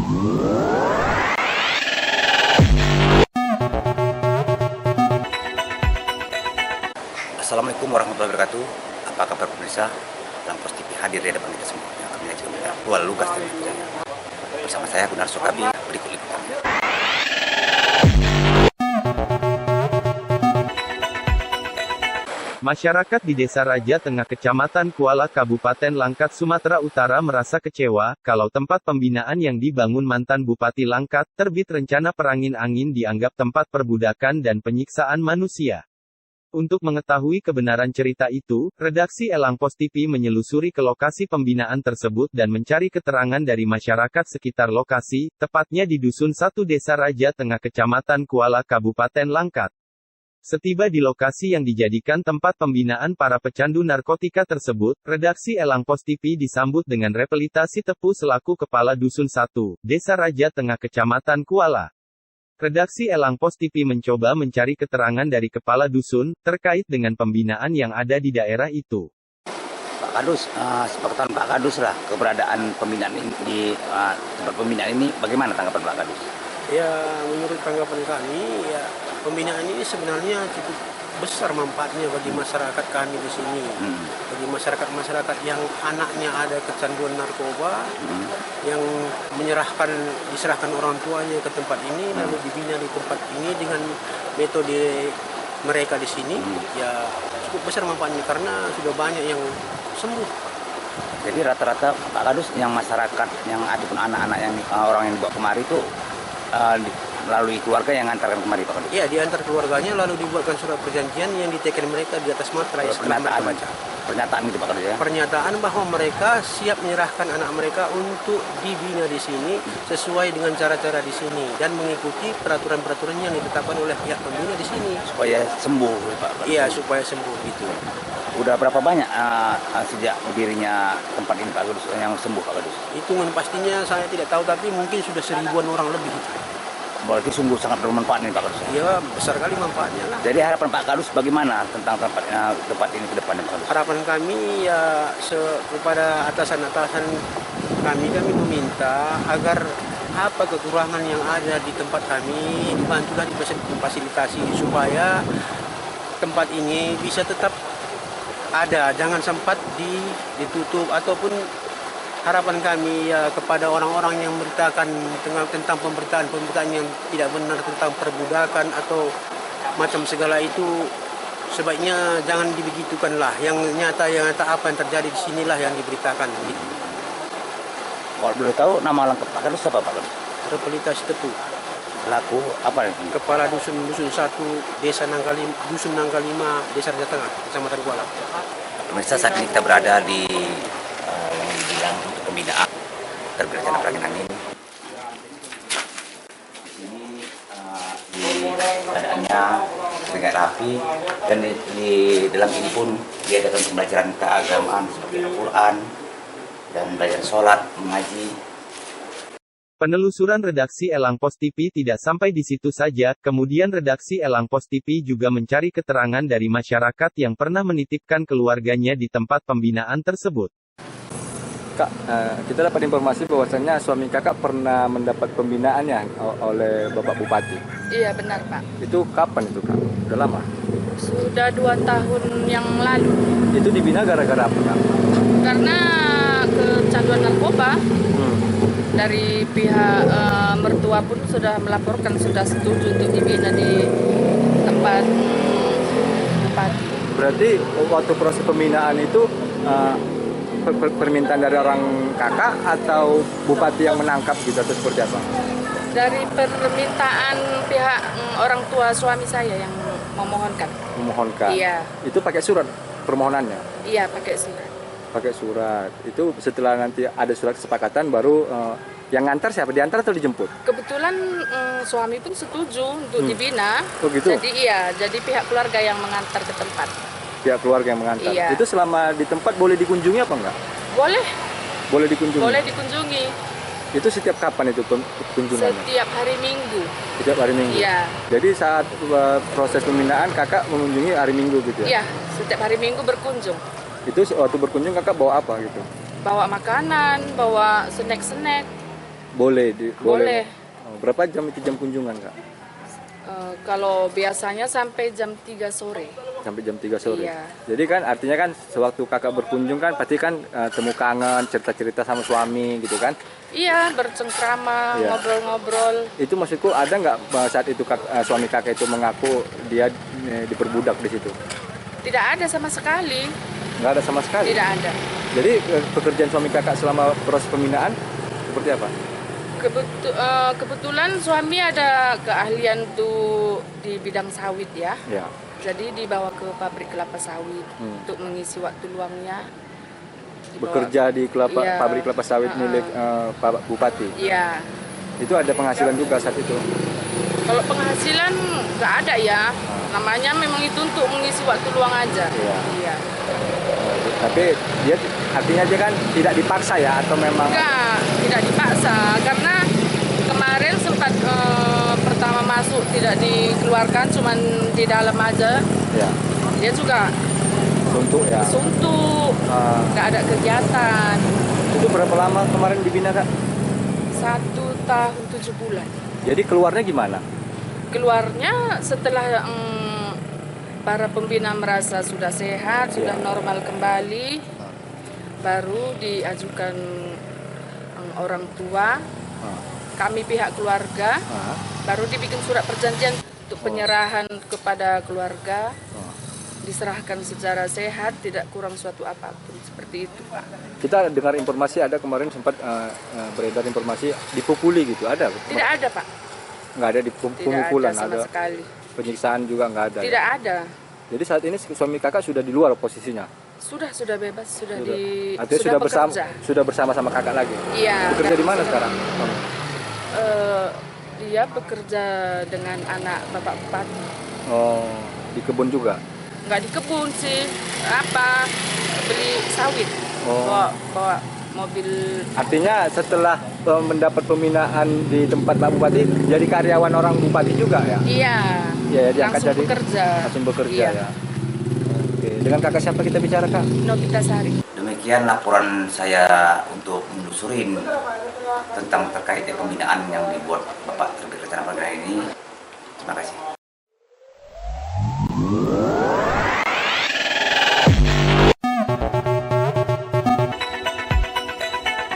Assalamualaikum warahmatullahi wabarakatuh. Apa kabar pemirsa? Langpos TV hadir di hadapan kita semua. Yang kami juga melihat Tuan Lukas dan saya. Bersama saya Gunar Sokabi, berikut liputannya. Masyarakat di Desa Raja Tengah Kecamatan Kuala Kabupaten Langkat Sumatera Utara merasa kecewa, kalau tempat pembinaan yang dibangun mantan Bupati Langkat, terbit rencana perangin-angin dianggap tempat perbudakan dan penyiksaan manusia. Untuk mengetahui kebenaran cerita itu, redaksi Elangpos TV menyelusuri ke lokasi pembinaan tersebut dan mencari keterangan dari masyarakat sekitar lokasi, tepatnya di Dusun 1 Desa Raja Tengah Kecamatan Kuala Kabupaten Langkat. Setiba di lokasi yang dijadikan tempat pembinaan para pecandu narkotika tersebut, redaksi Elangpos TV disambut dengan Repelitasi Tepu selaku Kepala Dusun 1, Desa Raja Tengah Kecamatan Kuala. Redaksi Elangpos TV mencoba mencari keterangan dari Kepala Dusun, terkait dengan pembinaan yang ada di daerah itu. Pak Kadus, sepakatan Pak Kadus lah keberadaan pembinaan ini di tempat pembinaan ini, bagaimana tanggapan Pak Kadus? Ya, menurut tanggapan kami, ya pembinaan ini sebenarnya cukup besar manfaatnya bagi masyarakat kami di sini. Bagi masyarakat-masyarakat yang anaknya ada kecanduan narkoba, yang diserahkan orang tuanya ke tempat ini, lalu dibina di tempat ini dengan metode mereka di sini, ya cukup besar manfaatnya karena sudah banyak yang sembuh. Jadi rata-rata Pak Kadus yang masyarakat yang ataupun anak-anak yang orang yang dibawa kemari itu melalui keluarga yang antarkan kemari Pak Kadus? Iya, diantar keluarganya lalu dibuatkan surat perjanjian yang ditekan mereka di atas materai. Pernyataan itu Pak Kadus ya? Pernyataan bahwa mereka siap menyerahkan anak mereka untuk dibina di sini sesuai dengan cara-cara di sini dan mengikuti peraturan-peraturan yang ditetapkan oleh pihak pembina di sini. Supaya sembuh Pak Kadus? Iya, supaya sembuh gitu. Udah berapa banyak sejak berdirinya tempat ini Pak Kadus yang sembuh Pak Kadus? Hitungan pastinya saya tidak tahu, tapi mungkin sudah 1000-an orang lebih. Berarti sungguh sangat bermanfaat nih Pak Kadus? Iya, besar kali manfaatnya lah. Jadi harapan Pak Kadus bagaimana tentang tempat ini ke depannya Pak Kadus? Harapan kami ya kepada atasan-atasan kami meminta agar apa kekurangan yang ada di tempat kami dibantulah difasilitasi supaya tempat ini bisa tetap ada, jangan sempat ditutup. Ataupun harapan kami ya kepada orang-orang yang memberitakan tentang pemberitaan yang tidak benar tentang perbudakan atau macam segala itu, sebaiknya jangan dibegitukan lah. Yang nyata apa yang terjadi di sinilah yang diberitakan. Gitu. Kalau boleh tahu nama lengkap Pak Kadus apa Pak Kadus? Repelitasi Tepu. Laku apa ini? Kepala Dusun 1 Dusun Nangka 5 Desa Raja Tengah Kecamatan Kuala. Pemirsa, saat ini kita berada di yang dibilang untuk pembinaan terbit rencana perangin-angin. Ini keadaannya sangat rapi dan di dalam ini pun diadakan pembelajaran keagamaan seperti Al-Quran dan belajar sholat, mengaji. Penelusuran redaksi Elangpos TV tidak sampai di situ saja, kemudian redaksi Elangpos TV juga mencari keterangan dari masyarakat yang pernah menitipkan keluarganya di tempat pembinaan tersebut. Kak, kita dapat informasi bahwasannya suami kakak pernah mendapat pembinaannya oleh Bapak Bupati. Iya benar Pak. Itu kapan itu Kak? Udah lama? Sudah 2 tahun yang lalu. Itu dibina gara-gara apa Kak? Karena kecanduan narkoba. Dari pihak mertua pun sudah melaporkan, sudah setuju untuk dibina di tempat bupati. Berarti waktu proses pembinaan itu permintaan dari orang kakak atau bupati yang menangkap gitu atau seperti apa? Dari permintaan pihak orang tua suami saya yang memohonkan. Memohonkan? Iya. Itu pakai surat permohonannya? Iya, pakai surat. Pakai surat. Itu setelah nanti ada surat kesepakatan baru yang ngantar siapa? Diantar atau dijemput? Kebetulan suami pun setuju untuk dibina. Oh gitu? Jadi pihak keluarga yang mengantar ke tempat. Pihak keluarga yang mengantar? Iya. Itu selama di tempat boleh dikunjungi apa enggak? Boleh. Boleh dikunjungi? Boleh dikunjungi. Itu setiap kapan itu kunjungannya? Setiap hari Minggu. Setiap hari Minggu? Iya. Jadi saat proses pembinaan kakak mengunjungi hari Minggu gitu ya? Iya, setiap hari Minggu berkunjung. Itu waktu berkunjung kakak bawa apa gitu? Bawa makanan, bawa snack-snack. Boleh, Boleh. Oh, berapa jam itu jam kunjungan Kak? Kalau biasanya sampai jam 3 sore. Sampai jam 3 sore. Iya. Jadi kan artinya kan sewaktu kakak berkunjung kan pasti kan temu kangen, cerita-cerita sama suami gitu kan. Iya, bercengkrama, Iya. ngobrol-ngobrol. Itu maksudku ada nggak saat itu suami kakak itu mengaku dia diperbudak di situ? Tidak ada sama sekali. Nggak ada sama sekali. Tidak ada. Jadi pekerjaan suami kakak selama proses pembinaan seperti apa? Kebetulan suami ada keahlian tuh di bidang sawit ya. Ya. Jadi dibawa ke pabrik kelapa sawit untuk mengisi waktu luangnya. Bekerja di Iya. pabrik kelapa sawit milik Pak Bupati. Iya. Itu ada penghasilan juga saat itu. Kalau penghasilan nggak ada ya. Namanya memang itu untuk mengisi waktu luang aja. Iya. Iya. Tapi dia artinya dia kan tidak dipaksa ya atau memang Enggak, tidak dipaksa karena kemarin sempat pertama masuk tidak dikeluarkan, cuman di dalam aja. ya Dia juga suntuk ya. suntuk, nggak ada kegiatan. Itu berapa lama kemarin dibina Kak? 1 tahun 7 bulan. Jadi keluarnya gimana? Keluarnya setelah para pembina merasa sudah sehat, sudah normal kembali, baru diajukan orang tua, kami pihak keluarga, baru dibikin surat perjanjian untuk penyerahan kepada keluarga, diserahkan secara sehat, tidak kurang suatu apapun, seperti itu Pak. Kita dengar informasi ada kemarin sempat beredar informasi dipukuli gitu, ada? Tidak ada Pak, Nggak ada tidak pemukulan, ada sama ada sekali, penyiksaan juga nggak ada. tidak ada. Jadi saat ini suami kakak sudah di luar posisinya. Sudah bebas, Artinya sudah bersama kakak lagi. Iya. Bekerja di mana sudah. sekarang? Dia bekerja dengan anak Bapak Bupati. Oh, di kebun juga. Nggak di kebun sih, beli sawit. Oh. Bawa mobil. Artinya setelah mendapat pembinaan di tempat Pak Bupati, jadi karyawan orang Bupati juga ya? Iya. Ya, diangkat Langsung jadi bekerja. Langsung bekerja Iya. ya. Oke, dengan kakak siapa kita bicara Kak? Novita Sari. Demikian laporan saya untuk menelusurin tentang terkait pembinaan yang dibuat